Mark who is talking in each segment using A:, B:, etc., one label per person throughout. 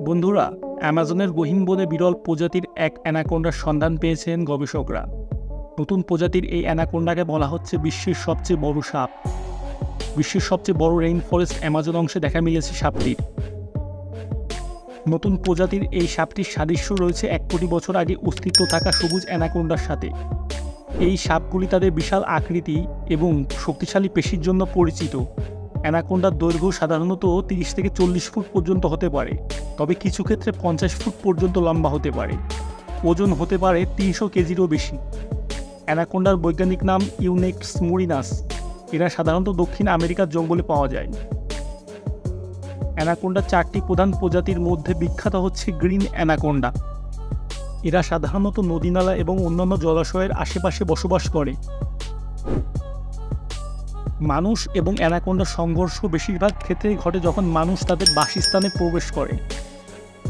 A: বন্ধুরা, অ্যামাজনের গহীন বনে বিরল প্রজাতির এক অ্যানাকোন্ডার সন্ধান পেয়েছেন গবেষকরা। নতুন প্রজাতির এই অ্যানাকোন্ডাকে বলা হচ্ছে বিশ্বের সবচেয়ে বড় সাপ। বিশ্বের সবচেয়ে বড় রেইন ফরেস্ট অ্যামাজন অংশে দেখা মিলেছে সাপটির। নতুন প্রজাতির এই সাপটির সাদৃশ্য রয়েছে 1 কোটি বছর আগে অস্তিত্ব থাকা সবুজ অ্যানাকোন্ডার সাথে। এই সাপগুলি তাদের বিশাল আকৃতি এবং শক্তিশালী পেশির জন্য পরিচিত। অ্যানাকোন্ডার দৈর্ঘ্য সাধারণত 30 থেকে 40 ফুট পর্যন্ত হতে পারে, তবে কিছু ক্ষেত্রে 50 ফুট পর্যন্ত লম্বা হতে পারে। ওজন হতে পারে 300 কেজিরও বেশি। অ্যানাকোন্ডার বৈজ্ঞানিক নাম ইউনেক্স মুরিনাস। এরা সাধারণত দক্ষিণ আমেরিকার জঙ্গলে পাওয়া যায়। অ্যানাকোন্ডার 4টি প্রধান প্রজাতির মধ্যে বিখ্যাত হচ্ছে গ্রিন অ্যানাকোন্ডা। এরা সাধারণত নদীনালা এবং অন্যান্য জলাশয়ের আশেপাশে বসবাস করে। মানুষ এবং অ্যানাকোন্ডার সংঘর্ষ বেশিরভাগ ক্ষেত্রেই ঘটে যখন মানুষ তাদের বাসস্থানে প্রবেশ করে।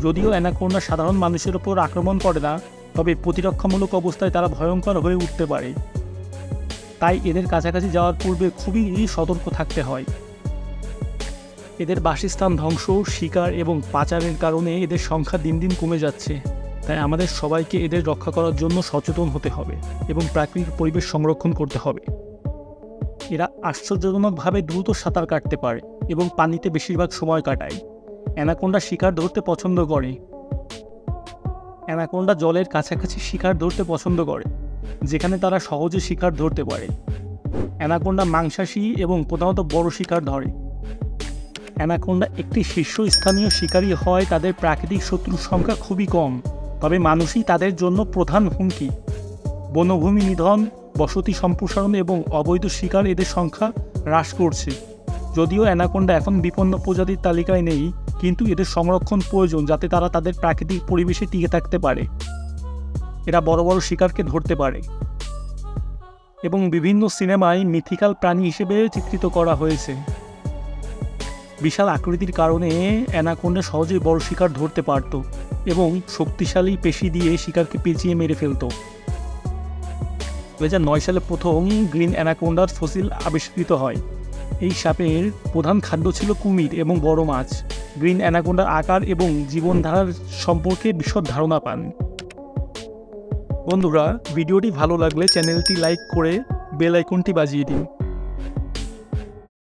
A: যদিও অ্যানাকোন্ডা সাধারণ মানুষের ওপর আক্রমণ করে না, তবে প্রতিরক্ষামূলক অবস্থায় তারা ভয়ঙ্কর হয়ে উঠতে পারে। তাই এদের কাছাকাছি যাওয়ার পূর্বে খুবই সতর্ক থাকতে হয়। এদের বাসস্থান ধ্বংস, শিকার এবং পাচারের কারণে এদের সংখ্যা দিন দিন কমে যাচ্ছে। তাই আমাদের সবাইকে এদের রক্ষা করার জন্য সচেতন হতে হবে এবং প্রাকৃতিক পরিবেশ সংরক্ষণ করতে হবে। এরা আশ্চর্যজনকভাবে দ্রুত সাঁতার কাটতে পারে এবং পানিতে বেশিরভাগ সময় কাটায়। অ্যানাকোন্ডা শিকার ধরতে পছন্দ করে। অ্যানাকোন্ডা জলের কাছাকাছি শিকার ধরতে পছন্দ করে, যেখানে তারা সহজে শিকার ধরতে পারে। অ্যানাকোন্ডা মাংসাশী এবং প্রধানত বড় শিকার ধরে। অ্যানাকোন্ডা একটি শীর্ষস্থানীয় শিকারী হয় তাদের প্রাকৃতিক শত্রুর সংখ্যা খুবই কম, তবে মানুষই তাদের জন্য প্রধান হুমকি। বনভূমি নিধন, বসতি সম্প্রসারণ এবং অবৈধ শিকার এদের সংখ্যা হ্রাস করছে। যদিও অ্যানাকোন্ডা এখন বিপন্ন প্রজাতির তালিকায় নেই, কিন্তু এদের সংরক্ষণ প্রয়োজন যাতে তারা তাদের প্রাকৃতিক পরিবেশে টিকে থাকতে পারে। এরা বড় বড় শিকারকে ধরতে পারে এবং বিভিন্ন সিনেমায় মিথিক্যাল প্রাণী হিসেবে চিত্রিত করা হয়েছে। বিশাল আকৃতির কারণে অ্যানাকোন্ডা সহজেই বড় শিকার ধরতে পারত এবং শক্তিশালী পেশি দিয়ে শিকারকে পেঁচিয়ে মেরে ফেলত। 2009 সালে প্রথম গ্রিন অ্যানাকোন্ডার ফসিল আবিষ্কৃত হয়। এই সাপের প্রধান খাদ্য ছিল কুমির এবং বড় মাছ। গ্রিন অ্যানাকোন্ডার আকার এবং জীবনধারার সম্পর্কে বিশদ ধারণা পান। বন্ধুরা, ভিডিওটি ভালো লাগলে চ্যানেলটি লাইক করে বেল আইকনটি বাজিয়ে দিন।